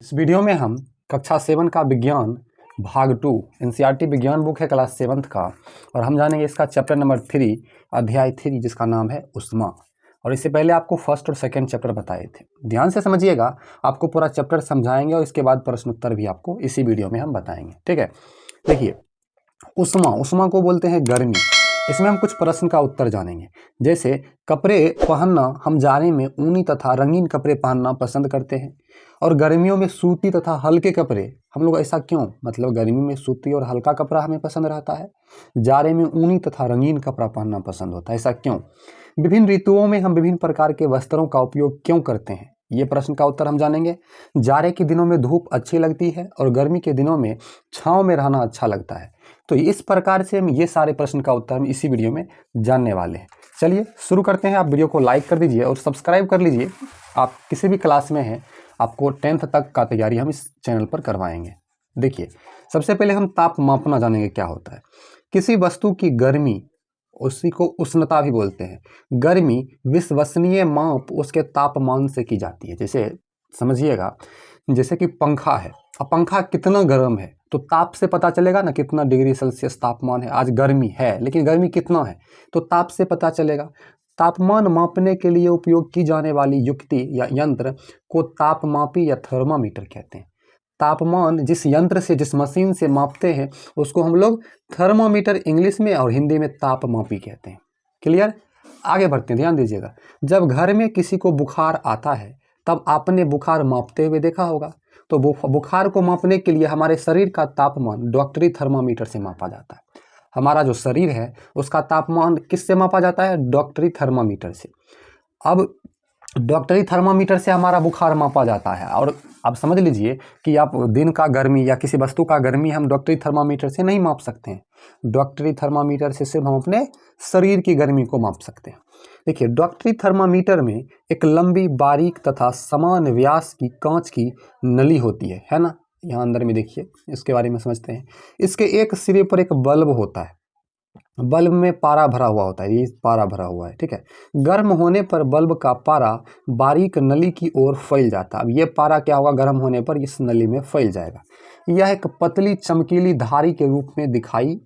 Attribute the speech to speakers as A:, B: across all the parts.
A: इस वीडियो में हम कक्षा 7 का विज्ञान भाग 2 एनसीईआरटी विज्ञान बुक है क्लास 7th का, और हम जानेंगे इसका चैप्टर नंबर 3 अध्याय 3 जिसका नाम है उष्मा। और इससे पहले आपको फर्स्ट और सेकंड चैप्टर बताए थे। ध्यान से समझिएगा, आपको पूरा चैप्टर समझाएंगे और इसके बाद प्रश्न उत्तर भी आपको इसी वीडियो में हम बताएंगे। ठीक है, देखिए उष्मा को बोलते हैं गर्मी। इसमें हम कुछ प्रश्न का उत्तर जानेंगे, जैसे कपड़े पहनना हम जाड़े में ऊनी तथा रंगीन कपड़े पहनना पसंद करते हैं, और गर्मियों में सूती तथा हल्के कपड़े हम लोग ऐसा क्यों, मतलब गर्मी में सूती और हल्का कपड़ा हमें पसंद रहता है, जाड़े में ऊनी तथा रंगीन कपड़ा पहनना पसंद होता है, ऐसा क्यों। विभिन्न ऋतुओं में हम विभिन्न प्रकार के वस्त्रों का उपयोग क्यों करते हैं, ये प्रश्न का उत्तर हम जानेंगे। जाड़े के दिनों में धूप अच्छी लगती है और गर्मी के दिनों में छांव में रहना अच्छा लगता है। तो इस प्रकार से हम ये सारे प्रश्न का उत्तर हम इसी वीडियो में जानने वाले हैं। चलिए शुरू करते हैं। आप वीडियो को लाइक कर दीजिए और सब्सक्राइब कर लीजिए। आप किसी भी क्लास में हैं, आपको 10th तक का तैयारी हम इस चैनल पर करवाएंगे। देखिए, सबसे पहले हम ताप मापना जानेंगे क्या होता है। किसी वस्तु की गर्मी, उसी को उष्णता भी बोलते हैं। गर्मी विश्वसनीय माप उसके तापमान से की जाती है। जैसे समझिएगा, जैसे कि पंखा है, अब पंखा कितना गर्म है तो ताप से पता चलेगा ना, कितना डिग्री सेल्सियस तापमान है। आज गर्मी है, लेकिन गर्मी कितना है तो ताप से पता चलेगा। तापमान मापने के लिए उपयोग की जाने वाली युक्ति या यंत्र को तापमापी या थर्मामीटर कहते हैं। तापमान जिस यंत्र से, जिस मशीन से मापते हैं उसको हम लोग थर्मामीटर इंग्लिश में और हिंदी में तापमापी कहते हैं। क्लियर, आगे बढ़ते हैं, ध्यान दीजिएगा। जब घर में किसी को बुखार आता है तब आपने बुखार मापते हुए देखा होगा। तो बुखार को मापने के लिए हमारे शरीर का तापमान डॉक्टरी थर्मामीटर से मापा जाता है। हमारा जो शरीर है उसका तापमान किससे मापा जाता है? डॉक्टरी थर्मामीटर से। अब डॉक्टरी थर्मामीटर से हमारा बुखार मापा जाता है, और आप समझ लीजिए कि आप दिन का गर्मी या किसी वस्तु का गर्मी हम डॉक्टरी थर्मामीटर से नहीं माप सकते हैं। डॉक्टरी थर्मामीटर से सिर्फ हम अपने शरीर की गर्मी को माप सकते हैं। देखिए, डॉक्टरी थर्मामीटर में एक लंबी, बारीक तथा समान व्यास की कांच की नली होती है ना। यहाँ अंदर में देखिए, इसके बारे में समझते हैं। इसके एक सिरे पर एक बल्ब होता है। बल्ब में पारा भरा हुआ होता है, ये पारा भरा हुआ है, ठीक है। गर्म होने पर बल्ब का पारा बारीक नली की ओर फैल जाता है। अब ये पारा क्या होगा, गर्म होने पर इस नली में फैल जाएगा। यह एक पतली चमकीली धारी के रूप में दिखाई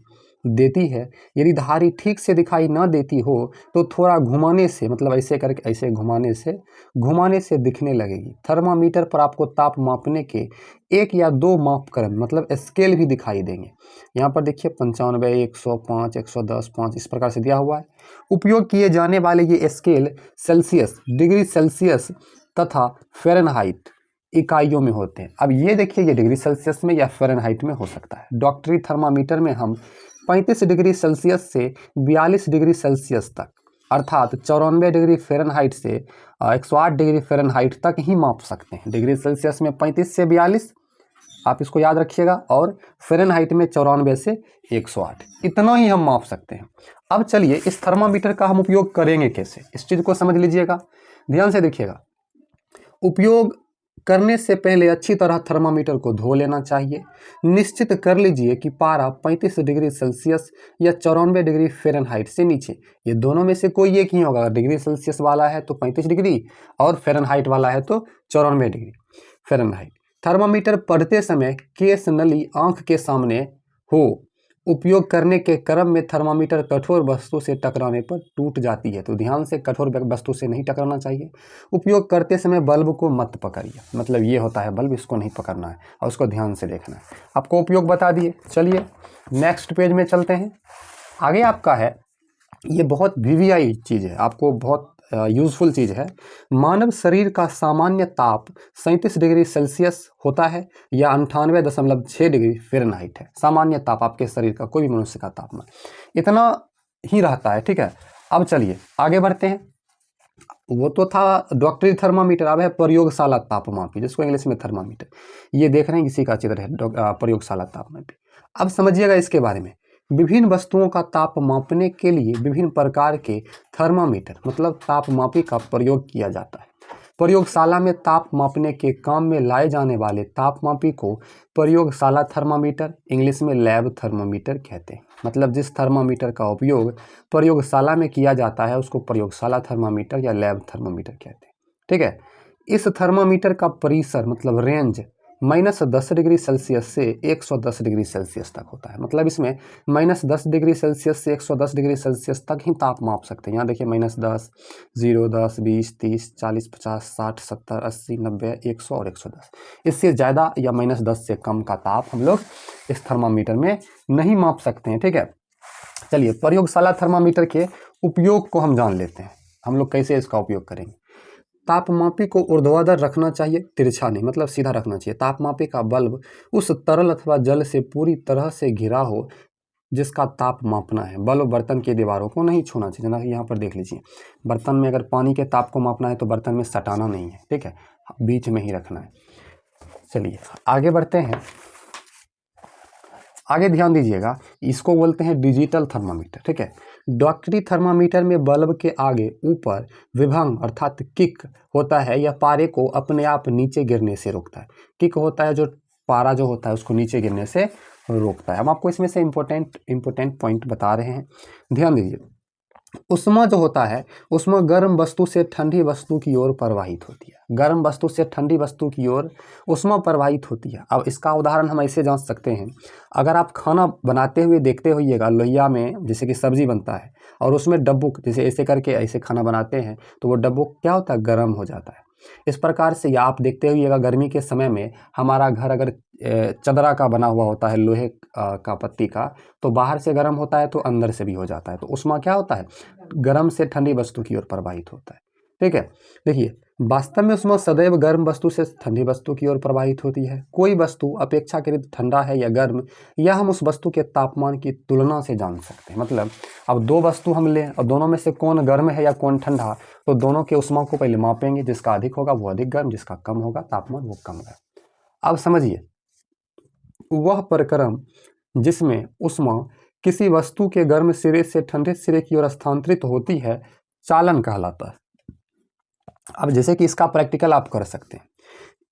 A: देती है। यदि धारी ठीक से दिखाई ना देती हो तो थोड़ा घुमाने से, मतलब ऐसे करके ऐसे घुमाने से दिखने लगेगी। थर्मामीटर पर आपको ताप मापने के 1 या 2 मापकरण, मतलब स्केल भी दिखाई देंगे। यहाँ पर देखिए 95, 105, 110, 5 इस प्रकार से दिया हुआ है। उपयोग किए जाने वाले ये स्केल सेल्सियस, डिग्री सेल्सियस तथा फ़ारेनहाइट इकाइयों में होते हैं। अब ये देखिए, ये डिग्री सेल्सियस में या फ़ारेनहाइट में हो सकता है। डॉक्टरी थर्मामीटर में हम 35 डिग्री सेल्सियस से 42 डिग्री सेल्सियस तक, अर्थात 94 डिग्री फ़ारेनहाइट से 108 डिग्री फ़ारेनहाइट तक ही माप सकते हैं। डिग्री सेल्सियस में 35 से 42, आप इसको याद रखिएगा, और फ़ारेनहाइट में 94 से 108, इतना ही हम माप सकते हैं। अब चलिए, इस थर्मामीटर का हम उपयोग करेंगे कैसे, इस चीज़ को समझ लीजिएगा, ध्यान से देखिएगा। उपयोग करने से पहले अच्छी तरह थर्मामीटर को धो लेना चाहिए। निश्चित कर लीजिए कि पारा 35 डिग्री सेल्सियस या 94 डिग्री फ़ारेनहाइट से नीचे, ये दोनों में से कोई एक ही होगा। डिग्री सेल्सियस वाला है तो 35 डिग्री, और फ़ारेनहाइट वाला है तो 94 डिग्री फ़ारेनहाइट। थर्मामीटर पढ़ते समय केस नली आंख के सामने हो। उपयोग करने के क्रम में थर्मामीटर कठोर वस्तु से टकराने पर टूट जाती है, तो ध्यान से, कठोर वस्तु से नहीं टकराना चाहिए। उपयोग करते समय बल्ब को मत पकड़िए, मतलब ये होता है बल्ब, इसको नहीं पकड़ना है और उसको ध्यान से देखना है। आपको उपयोग बता दिए। चलिए नेक्स्ट पेज में चलते हैं। आगे आपका है, ये बहुत वीवीआई चीज़ है, आपको बहुत यूज़फुल चीज़ है। मानव शरीर का सामान्य ताप 37 डिग्री सेल्सियस होता है या 98.6 डिग्री फ़ारेनहाइट है। सामान्य ताप आपके शरीर का, कोई भी मनुष्य का तापमान इतना ही रहता है, ठीक है। अब चलिए आगे बढ़ते हैं। वो तो था डॉक्टरी थर्मामीटर, अब है प्रयोगशाला तापमापी, जिसको इंग्लिश में थर्मामीटर। ये देख रहे हैं, इसी का चित्र है प्रयोगशाला तापमापी। अब समझिएगा इसके बारे में। विभिन्न वस्तुओं का ताप मापने के लिए विभिन्न प्रकार के थर्मामीटर, मतलब तापमापी का प्रयोग किया जाता है। प्रयोगशाला में ताप मापने के काम में लाए जाने वाले तापमापी को प्रयोगशाला थर्मामीटर, इंग्लिश में लैब थर्मामीटर कहते हैं। मतलब जिस थर्मामीटर का उपयोग प्रयोगशाला में किया जाता है उसको प्रयोगशाला थर्मामीटर या लैब थर्मामीटर कहते हैं, ठीक है। इस थर्मामीटर का परिसर, मतलब रेंज, -10 डिग्री सेल्सियस से 110 डिग्री सेल्सियस तक होता है। मतलब इसमें -10 डिग्री सेल्सियस से 110 डिग्री सेल्सियस तक ही ताप माप सकते हैं। यहाँ देखिए -10, 0, 10, 20, 30, 40, 50, 60, 70, 80, 90, 100 और 110। इससे ज़्यादा या -10 से कम का ताप हम लोग इस थर्मामीटर में नहीं माप सकते हैं। ठीक है, चलिए प्रयोगशाला थर्मामीटर के उपयोग को हम जान लेते हैं। हम लोग कैसे इसका उपयोग करेंगे। तापमापी को ऊर्ध्वाधर रखना चाहिए, तिरछा नहीं, मतलब सीधा रखना चाहिए। तापमापी का बल्ब उस तरल अथवा जल से पूरी तरह से घिरा हो जिसका ताप मापना है। बल्ब बर्तन की दीवारों को नहीं छूना चाहिए। जना यहाँ पर देख लीजिए, बर्तन में अगर पानी के ताप को मापना है तो बर्तन में सटाना नहीं है। ठीक है, बीच में ही रखना है। चलिए आगे बढ़ते हैं। आगे ध्यान दीजिएगा, इसको बोलते हैं डिजिटल थर्मामीटर। ठीक है, डॉक्टरी थर्मामीटर में बल्ब के आगे ऊपर विभंग अर्थात किक होता है। यह पारे को अपने आप नीचे गिरने से रोकता है। किक होता है जो पारा जो होता है उसको नीचे गिरने से रोकता है। हम आपको इसमें से इम्पोर्टेंट पॉइंट बता रहे हैं, ध्यान दीजिए। उष्मा जो होता है उसमें गर्म वस्तु से ठंडी वस्तु की ओर प्रवाहित होती है। गर्म वस्तु से ठंडी वस्तु की ओर उष्मा प्रवाहित होती है। अब इसका उदाहरण हम ऐसे जान सकते हैं, अगर आप खाना बनाते हुए देखते होइएगा लोहिया में, जैसे कि सब्जी बनता है और उसमें डब्बू जैसे ऐसे करके ऐसे खाना बनाते हैं तो वो डब्बू क्या होता है, गर्म हो जाता है। इस प्रकार से या आप देखते होइएगा गर्मी के समय में हमारा घर अगर चदरा का बना हुआ होता है, लोहे का पत्ती का, तो बाहर से गर्म होता है तो अंदर से भी हो जाता है। तो उष्मा क्या होता है, गर्म से ठंडी वस्तु की ओर प्रवाहित होता है। ठीक है, देखिए वास्तव में उष्मा सदैव गर्म वस्तु से ठंडी वस्तु की ओर प्रवाहित होती है। कोई वस्तु अपेक्षाकृत ठंडा है या गर्म, यह हम उस वस्तु के तापमान की तुलना से जान सकते हैं। मतलब अब दो वस्तु हम लें और दोनों में से कौन गर्म है या कौन ठंडा, तो दोनों के उष्मा को पहले मापेंगे। जिसका अधिक होगा वो अधिक गर्म, जिसका कम होगा तापमान वो कम गर्म। अब समझिए, वह प्रक्रम जिसमें उष्मा किसी वस्तु के गर्म सिरे से ठंडे सिरे की ओर स्थानांतरित होती है चालन कहलाता है। अब जैसे कि इसका प्रैक्टिकल आप कर सकते हैं।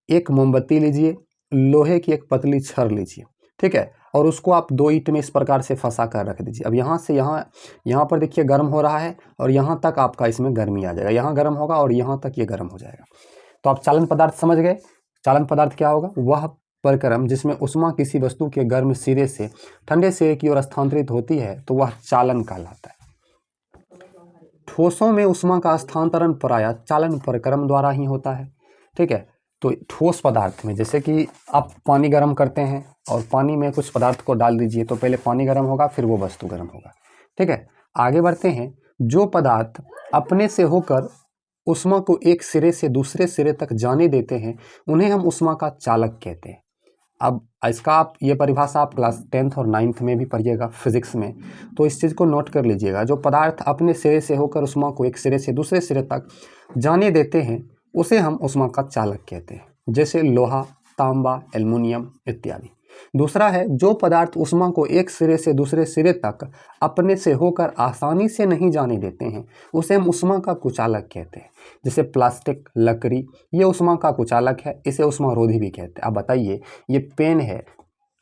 A: एक मोमबत्ती लीजिए, लोहे की एक पतली छड़ लीजिए, ठीक है, और उसको आप दो ईंट में इस प्रकार से फंसा कर रख दीजिए। अब यहाँ से यहाँ पर देखिए गर्म हो रहा है और यहाँ तक आपका इसमें गर्मी आ जाएगा। यहाँ गर्म होगा और यहाँ तक ये गर्म हो जाएगा। तो आप चालन पदार्थ समझ गए। चालन पदार्थ क्या होगा, वह प्रक्रम जिसमें उष्मा किसी वस्तु के गर्म सिरे से ठंडे सिरे की ओर स्थानांतरित होती है तो वह चालन कहलाता है। ठोसों में उष्मा का स्थानांतरण प्रायः चालन प्रक्रम द्वारा ही होता है। ठीक है, तो ठोस पदार्थ में जैसे कि आप पानी गर्म करते हैं और पानी में कुछ पदार्थ को डाल दीजिए तो पहले पानी गर्म होगा फिर वो वस्तु गर्म होगा। ठीक है, आगे बढ़ते हैं। जो पदार्थ अपने से होकर उष्मा को एक सिरे से दूसरे सिरे तक जाने देते हैं उन्हें हम उष्मा का चालक कहते हैं। अब इसका आप ये परिभाषा आप क्लास 10th और 9th में भी पढ़िएगा फिजिक्स में, तो इस चीज़ को नोट कर लीजिएगा। जो पदार्थ अपने सिरे से होकर उष्मा को एक सिरे से दूसरे सिरे तक जाने देते हैं उसे हम उष्मा का चालक कहते हैं, जैसे लोहा, तांबा, एल्युमिनियम इत्यादि। दूसरा है, जो पदार्थ उष्मा को एक सिरे से दूसरे सिरे तक अपने से होकर आसानी से नहीं जाने देते हैं उसे हम उष्मा का कुचालक कहते हैं, जैसे प्लास्टिक, लकड़ी, ये उष्मा का कुचालक है, इसे उष्मारोधी भी कहते हैं। अब बताइए, ये पेन है,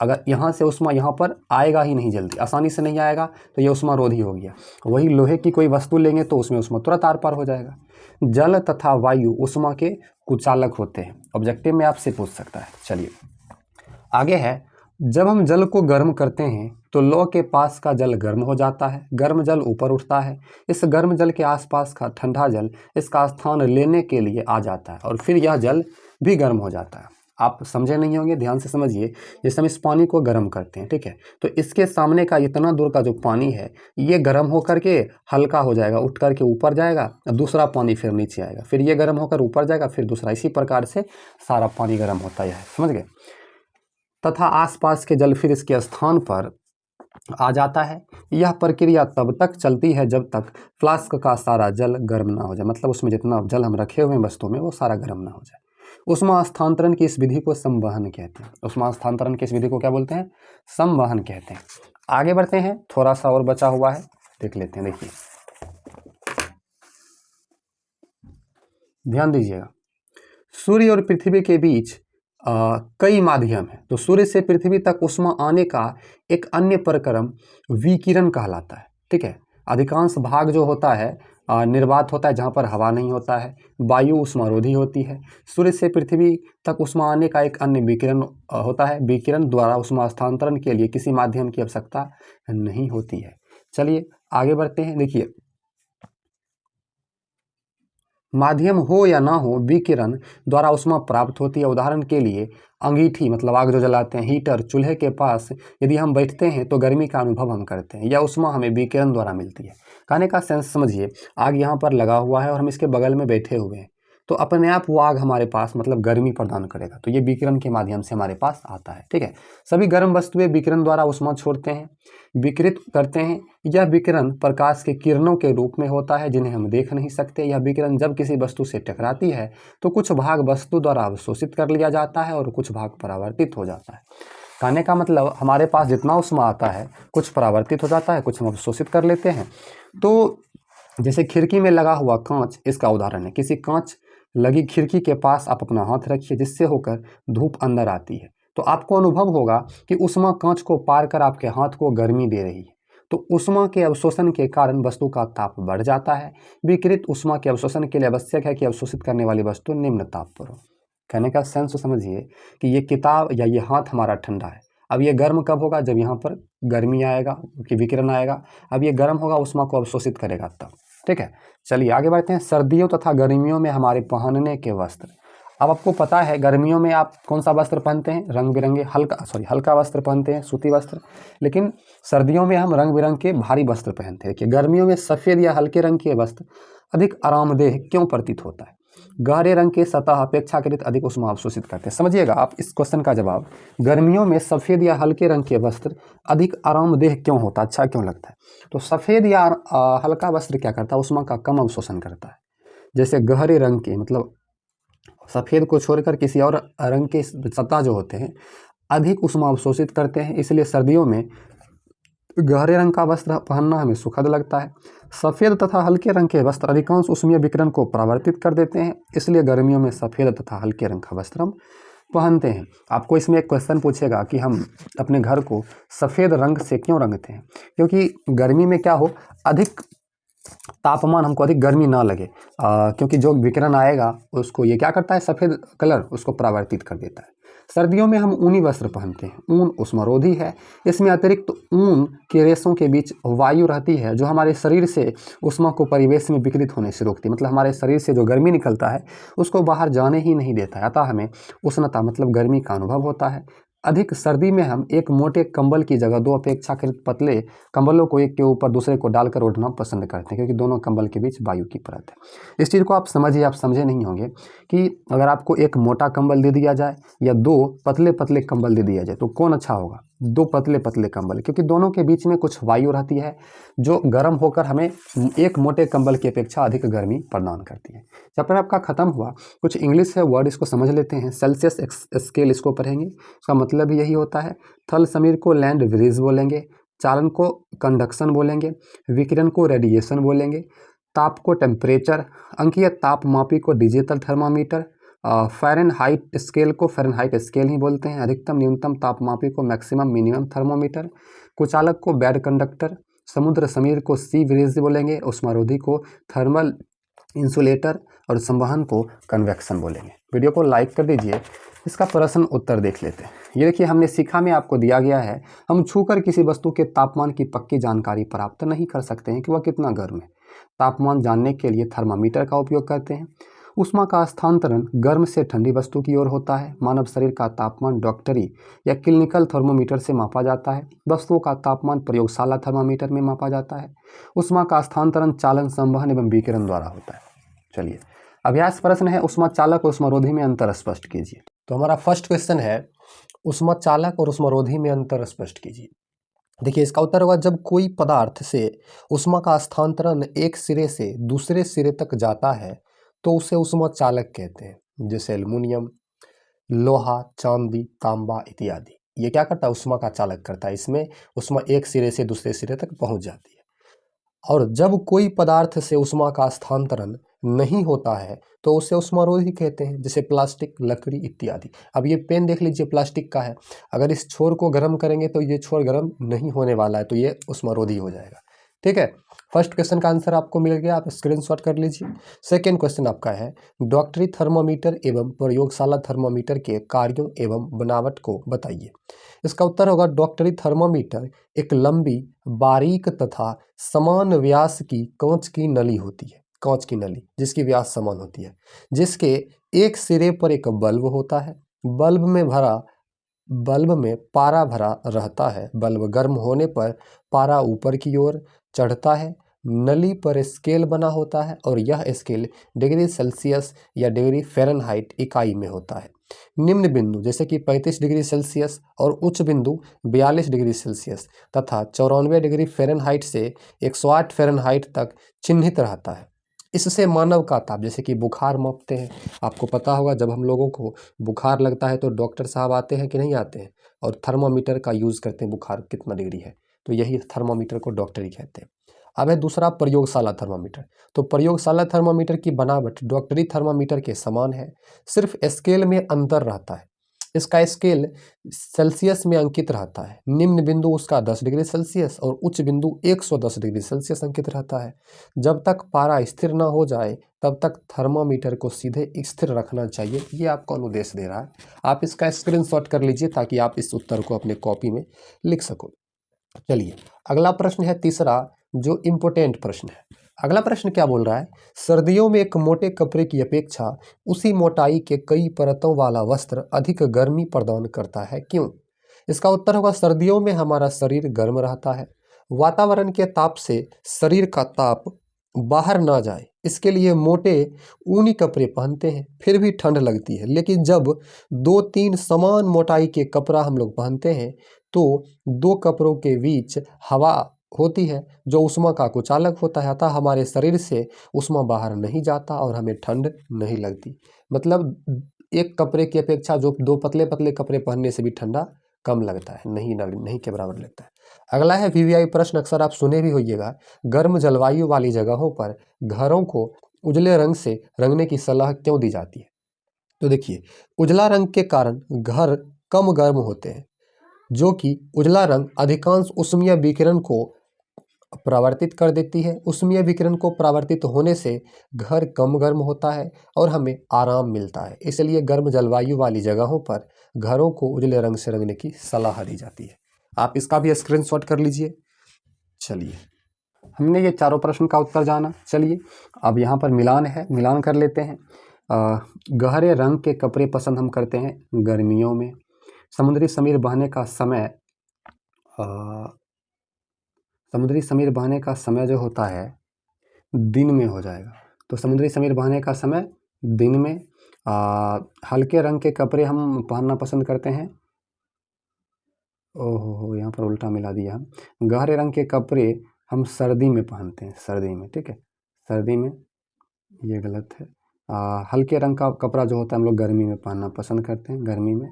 A: अगर यहाँ से उष्मा यहाँ पर आएगा ही नहीं, जल्दी आसानी से नहीं आएगा तो ये उष्मारोधी हो गया। वही लोहे की कोई वस्तु लेंगे तो उसमें उष्मा तुरंत आर पार हो जाएगा। जल तथा वायु उष्मा के कुचालक होते हैं। ऑब्जेक्टिव में आपसे पूछ सकता है। चलिए आगे है, जब हम जल को गर्म करते हैं तो लौ के पास का जल गर्म हो जाता है, गर्म जल ऊपर उठता है। इस गर्म जल के आसपास का ठंडा जल इसका स्थान लेने के लिए आ जाता है और फिर यह जल भी गर्म हो जाता है। आप समझे नहीं होंगे, ध्यान से समझिए। जैसे हम इस पानी को गर्म करते हैं, ठीक है, तो इसके सामने का इतना दूर का जो पानी है ये गर्म होकर के हल्का हो जाएगा, उठ करके ऊपर जाएगा, दूसरा पानी फिर नीचे आएगा, फिर ये गर्म होकर ऊपर जाएगा, फिर दूसरा, इसी प्रकार से सारा पानी गर्म होता है, समझ गए। तथा आसपास के जल फिर इसके स्थान पर आ जाता है। यह प्रक्रिया तब तक चलती है जब तक फ्लास्क का सारा जल गर्म ना हो जाए, मतलब उसमें जितना जल हम रखे हुए हैं वस्तु में वो सारा गर्म ना हो जाए। उष्मा स्थानांतरण की इस विधि को संवहन कहते हैं। उष्मा स्थानांतरण की इस विधि को क्या बोलते हैं, संवहन कहते हैं। आगे बढ़ते हैं, थोड़ा सा और बचा हुआ है, देख लेते हैं। देखिए ध्यान दीजिएगा, सूर्य और पृथ्वी के बीच कई माध्यम है, तो सूर्य से पृथ्वी तक उष्मा आने का एक अन्य प्रक्रम विकिरण कहलाता है। ठीक है, अधिकांश भाग जो होता है निर्वात होता है जहाँ पर हवा नहीं होता है। वायु उष्मारोधी होती है। सूर्य से पृथ्वी तक उष्मा आने का एक अन्य विकिरण होता है। विकिरण द्वारा उष्मा स्थानांतरण के लिए किसी माध्यम की आवश्यकता नहीं होती है। चलिए आगे बढ़ते हैं। देखिए, माध्यम हो या ना हो, विकिरण द्वारा उष्मा प्राप्त होती है। उदाहरण के लिए अंगीठी मतलब आग जो जलाते हैं, हीटर, चूल्हे के पास यदि हम बैठते हैं तो गर्मी का अनुभव हम करते हैं। यह उष्मा हमें विकिरण द्वारा मिलती है। कहने का सेंस समझिए, आग यहाँ पर लगा हुआ है और हम इसके बगल में बैठे हुए हैं, तो अपने आप वो आग हमारे पास मतलब गर्मी प्रदान करेगा। तो ये विकिरण के माध्यम से हमारे पास आता है। ठीक है, सभी गर्म वस्तुएं विकिरण द्वारा उष्मा छोड़ते हैं, विकिरित करते हैं। यह विकिरण प्रकाश के किरणों के रूप में होता है जिन्हें हम देख नहीं सकते। यह विकिरण जब किसी वस्तु से टकराती है तो कुछ भाग वस्तु द्वारा अवशोषित कर लिया जाता है और कुछ भाग परावर्तित हो जाता है। कहने का मतलब हमारे पास जितना उष्मा आता है, कुछ परावर्तित हो जाता है, कुछ हम अवशोषित कर लेते हैं। तो जैसे खिड़की में लगा हुआ कांच इसका उदाहरण है। किसी कांच लगी खिड़की के पास आप अपना हाथ रखिए जिससे होकर धूप अंदर आती है, तो आपको अनुभव होगा कि उष्मा कांच को पार कर आपके हाथ को गर्मी दे रही है। तो उष्मा के अवशोषण के कारण वस्तु का ताप बढ़ जाता है। विकिरित उष्मा के अवशोषण के लिए आवश्यक है कि अवशोषित करने वाली वस्तु निम्न ताप पर हो। कहने का सेंस समझिए कि ये किताब या ये हाथ हमारा ठंडा है। अब ये गर्म कब होगा? जब यहाँ पर गर्मी आएगा, कि विकिरण आएगा। अब ये गर्म होगा, उष्मा को अवशोषित करेगा तब। ठीक है, चलिए आगे बढ़ते हैं। सर्दियों तथा गर्मियों में हमारे पहनने के वस्त्र। अब आपको पता है गर्मियों में आप कौन सा वस्त्र पहनते हैं? रंग बिरंगे हल्का वस्त्र पहनते हैं, सूती वस्त्र। लेकिन सर्दियों में हम रंग बिरंग के भारी वस्त्र पहनते हैं। कि गर्मियों में सफ़ेद या हल्के रंग के वस्त्र अधिक आरामदेह क्यों प्रतीत होता है? गहरे रंग के सतह अपेक्षाकृत अधिक उष्मा अवशोषित करते हैं। समझिएगा आप इस क्वेश्चन का जवाब। गर्मियों में सफ़ेद या हल्के रंग के वस्त्र अधिक आरामदेह क्यों होता है, अच्छा क्यों लगता है? तो सफ़ेद या हल्का वस्त्र क्या करता है? उष्मा का कम अवशोषण करता है। जैसे गहरे रंग के मतलब सफ़ेद को छोड़कर किसी और रंग के सतह जो होते हैं अधिक उष्मा अवशोषित करते हैं, इसलिए सर्दियों में गहरे रंग का वस्त्र पहनना हमें सुखद लगता है। सफ़ेद तथा हल्के रंग के वस्त्र अधिकांश ऊष्मीय विकिरण को परावर्तित कर देते हैं, इसलिए गर्मियों में सफ़ेद तथा हल्के रंग का वस्त्र हम पहनते हैं। आपको इसमें एक क्वेश्चन पूछेगा कि हम अपने घर को सफ़ेद रंग से क्यों रंगते हैं? क्योंकि गर्मी में क्या हो, अधिक तापमान हमको अधिक गर्मी ना लगे, क्योंकि जो विकिरण आएगा उसको ये क्या करता है, सफ़ेद कलर उसको परावर्तित कर देता है। सर्दियों में हम ऊनी वस्त्र पहनते हैं। ऊन उष्मारोधी है। इसमें अतिरिक्त ऊन के रेशों के बीच वायु रहती है जो हमारे शरीर से उष्मा को परिवेश में विकृत होने से रोकती है। मतलब हमारे शरीर से जो गर्मी निकलता है उसको बाहर जाने ही नहीं देता है, अतः हमें उष्णता मतलब गर्मी का अनुभव होता है। अधिक सर्दी में हम एक मोटे कंबल की जगह दो अपेक्षाकृत पतले कंबलों को एक के ऊपर दूसरे को डालकर ओढ़ना पसंद करते हैं, क्योंकि दोनों कंबल के बीच वायु की परत है। इस चीज़ को आप समझिए, आप समझे नहीं होंगे कि अगर आपको एक मोटा कंबल दे दिया जाए या दो पतले पतले कंबल दे दिया जाए तो कौन अच्छा होगा? दो पतले पतले कंबल, क्योंकि दोनों के बीच में कुछ वायु रहती है जो गर्म होकर हमें एक मोटे कंबल की अपेक्षा अधिक गर्मी प्रदान करती है। चैप्टर आपका खत्म हुआ। कुछ इंग्लिश है वर्ड, इसको समझ लेते हैं। सेल्सियस स्केल इसको पढ़ेंगे, इसका मतलब यही होता है। थल समीर को लैंड ब्रिज बोलेंगे, चालन को कंडक्शन बोलेंगे, विकिरण को रेडिएशन बोलेंगे, ताप को टेम्परेचर, अंकीय ताप मापी को डिजिटल थर्मामीटर, फ़ारेनहाइट स्केल को फ़ारेनहाइट स्केल ही बोलते हैं, अधिकतम न्यूनतम तापमापी को मैक्सिमम मिनिमम थर्मोमीटर, कुचालक को बैड कंडक्टर, समुद्र समीर को सी ब्रिज बोलेंगे, उष्मारोधी को थर्मल इंसुलेटर और संवहन को कन्वेक्शन बोलेंगे। वीडियो को लाइक कर दीजिए। इसका प्रश्न उत्तर देख लेते हैं। ये देखिए, हमने सीखा में आपको दिया गया है, हम छूकर किसी वस्तु के तापमान की पक्की जानकारी प्राप्त नहीं कर सकते हैं कि वह कितना गर्म है। तापमान जानने के लिए थर्मामीटर का उपयोग करते हैं। उष्मा का स्थानांतरण गर्म से ठंडी वस्तु की ओर होता है। मानव शरीर का तापमान डॉक्टरी या क्लिनिकल थर्मोमीटर से मापा जाता है। वस्तुओं का तापमान प्रयोगशाला थर्मामीटर में मापा जाता है। उष्मा का स्थानांतरण चालन, संवहन एवं विकिरण द्वारा होता है। चलिए, अभ्यास प्रश्न है, उष्मा चालक और उष्मारोधी में अंतर स्पष्ट कीजिए। तो हमारा फर्स्ट क्वेश्चन है, उष्मा चालक और उष्मारोधी में अंतर स्पष्ट कीजिए। देखिए, इसका उत्तर होगा, जब कोई पदार्थ से उष्मा का स्थानांतरण एक सिरे से दूसरे सिरे तक जाता है तो उसे उष्मा चालक कहते हैं। जैसे एल्युमिनियम, लोहा, चांदी, तांबा इत्यादि, ये क्या करता है? उष्मा का चालक करता है। इसमें उष्मा एक सिरे से दूसरे सिरे तक पहुंच जाती है। और जब कोई पदार्थ से उष्मा का स्थानांतरण नहीं होता है तो उसे उष्मारोधी कहते हैं। जैसे प्लास्टिक, लकड़ी इत्यादि। अब ये पेन देख लीजिए, प्लास्टिक का है, अगर इस छोर को गर्म करेंगे तो ये छोर गर्म नहीं होने वाला है, तो ये उष्मारोधी हो जाएगा। ठीक है, फर्स्ट क्वेश्चन का आंसर आपको मिल गया, आप स्क्रीनशॉट कर लीजिए। सेकेंड क्वेश्चन आपका है डॉक्टरी थर्मोमीटर एवं प्रयोगशाला थर्मोमीटर के कार्यों एवं बनावट को बताइए। इसका उत्तर होगा डॉक्टरी थर्मोमीटर एक लंबी, बारीक तथा समान व्यास की कांच की नली होती है, कांच की नली जिसकी व्यास समान होती है, जिसके एक सिरे पर एक बल्ब होता है। बल्ब में पारा भरा रहता है। बल्ब गर्म होने पर पारा ऊपर की ओर चढ़ता है। नली पर स्केल बना होता है और यह स्केल डिग्री सेल्सियस या डिग्री फ़ारेनहाइट इकाई में होता है। निम्न बिंदु जैसे कि 35 डिग्री सेल्सियस और उच्च बिंदु 42 डिग्री सेल्सियस तथा 94 डिग्री फ़ारेनहाइट से 108 फ़ारेनहाइट तक चिन्हित रहता है। इससे मानव का ताप, जैसे कि बुखार मापते हैं, आपको पता होगा जब हम लोगों को बुखार लगता है तो डॉक्टर साहब आते हैं कि नहीं आते हैं, और थर्मामीटर का यूज़ करते हैं बुखार कितना डिग्री है, तो यही थर्मामीटर को डॉक्टर ही कहते हैं। अब है दूसरा प्रयोगशाला थर्मामीटर। तो प्रयोगशाला थर्मामीटर की बनावट डॉक्टरी थर्मामीटर के समान है, सिर्फ स्केल में अंतर रहता है। इसका स्केल सेल्सियस में अंकित रहता है। निम्न बिंदु उसका 10 डिग्री सेल्सियस और उच्च बिंदु 110 डिग्री सेल्सियस अंकित रहता है। जब तक पारा स्थिर न हो जाए तब तक थर्मामीटर को सीधे स्थिर रखना चाहिए। ये आपको अनुदेश दे रहा है। आप इसका स्क्रीनशॉट कर लीजिए ताकि आप इस उत्तर को अपने कॉपी में लिख सको। चलिए अगला प्रश्न है तीसरा, जो इम्पोर्टेंट प्रश्न है। अगला प्रश्न क्या बोल रहा है, सर्दियों में एक मोटे कपड़े की अपेक्षा उसी मोटाई के कई परतों वाला वस्त्र अधिक गर्मी प्रदान करता है, क्यों? इसका उत्तर होगा सर्दियों में हमारा शरीर गर्म रहता है। वातावरण के ताप से शरीर का ताप बाहर ना जाए इसके लिए मोटे ऊनी कपड़े पहनते हैं, फिर भी ठंड लगती है। लेकिन जब 2-3 समान मोटाई के कपड़ा हम लोग पहनते हैं तो दो कपड़ों के बीच हवा होती है जो उष्मा का कुचालक होता है, अतः हमारे शरीर से उष्मा बाहर नहीं जाता और हमें ठंड नहीं लगती। मतलब एक कपड़े की अपेक्षा जो दो पतले पतले कपड़े पहनने से भी ठंडा कम लगता है, नहीं के बराबर लगता है। अगला है वीवीआई प्रश्न, अक्सर आप सुने भी होइएगा। गर्म जलवायु वाली जगहों पर घरों को उजले रंग से रंगने की सलाह क्यों दी जाती है? तो देखिए, उजला रंग के कारण घर कम गर्म होते हैं, जो कि उजला रंग अधिकांश ऊष्मीय विकिरण को परावर्तित कर देती है। ऊष्मीय विकिरण को परावर्तित होने से घर कम गर्म होता है और हमें आराम मिलता है। इसलिए गर्म जलवायु वाली जगहों पर घरों को उजले रंग से रंगने की सलाह दी जाती है। आप इसका भी स्क्रीनशॉट कर लीजिए। चलिए, हमने ये चारों प्रश्न का उत्तर जाना। चलिए अब यहाँ पर मिलान है, मिलान कर लेते हैं। गहरे रंग के कपड़े पसंद हम करते हैं गर्मियों में। समुद्री समीर बहने का समय समुद्री समीर बहने का समय जो होता है दिन में हो जाएगा, तो समुद्री समीर बहने का समय दिन में। हल्के रंग के कपड़े हम पहनना पसंद करते हैं। ओहो, यहाँ पर उल्टा मिला दिया हम। गहरे रंग के कपड़े हम सर्दी में पहनते हैं, सर्दी में, ठीक है, सर्दी में, ये गलत है। हल्के रंग का कपड़ा जो होता है हम लोग गर्मी में पहनना पसंद करते हैं, गर्मी में।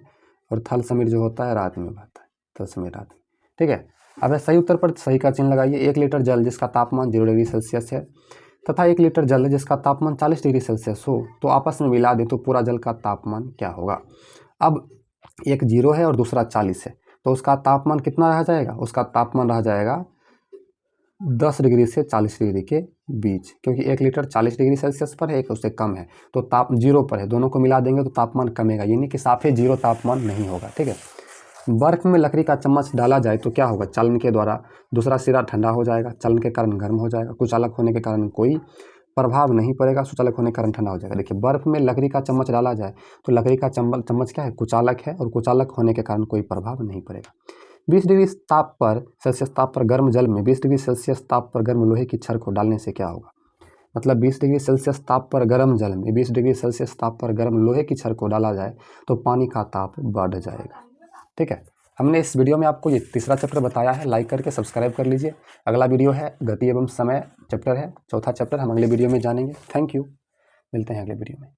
A: और थल समीर जो होता है रात में बहता है, थल समीर रात में, ठीक है। अब सही उत्तर पर सही का चिन्ह लगाइए। 1 लीटर जल जिसका तापमान 0 डिग्री सेल्सियस है तथा 1 लीटर जल जिसका तापमान 40 डिग्री सेल्सियस हो, तो आपस में मिला दे तो पूरा जल का तापमान क्या होगा? अब एक 0 है और दूसरा 40 है, तो उसका तापमान कितना रह जाएगा? उसका तापमान रह जाएगा 10 डिग्री से 40 डिग्री के बीच, क्योंकि 1 लीटर 40 डिग्री सेल्सियस पर है, एक उससे कम है, तो ताप 0 पर है। दोनों को मिला देंगे तो तापमान कमेगा, यानी कि साफे 0 तापमान नहीं होगा, ठीक है। बर्फ में लकड़ी का चम्मच डाला जाए तो क्या होगा? चालन के द्वारा दूसरा सिरा ठंडा हो जाएगा, चालन के कारण गर्म हो जाएगा, कुचालक होने के कारण कोई प्रभाव नहीं पड़ेगा, सुचालक होने के कारण ठंडा हो जाएगा। देखिए, बर्फ में लकड़ी का चम्मच डाला जाए तो लकड़ी का चम्मच क्या है? कुचालक है, और कुचालक होने के कारण कोई प्रभाव नहीं पड़ेगा। 20 डिग्री सेल्सियस ताप पर गर्म जल में 20 डिग्री सेल्सियस ताप पर गर्म लोहे की छड़ को डालने से क्या होगा? मतलब 20 डिग्री सेल्सियस ताप पर गर्म जल में 20 डिग्री सेल्सियस ताप पर गर्म लोहे की छड़ को डाला जाए तो पानी का ताप बढ़ जाएगा, ठीक है। हमने इस वीडियो में आपको ये तीसरा चैप्टर बताया है, लाइक करके सब्सक्राइब कर लीजिए। अगला वीडियो है गति एवं समय चैप्टर है, चौथा चैप्टर हम अगले वीडियो में जानेंगे। थैंक यू, मिलते हैं अगले वीडियो में।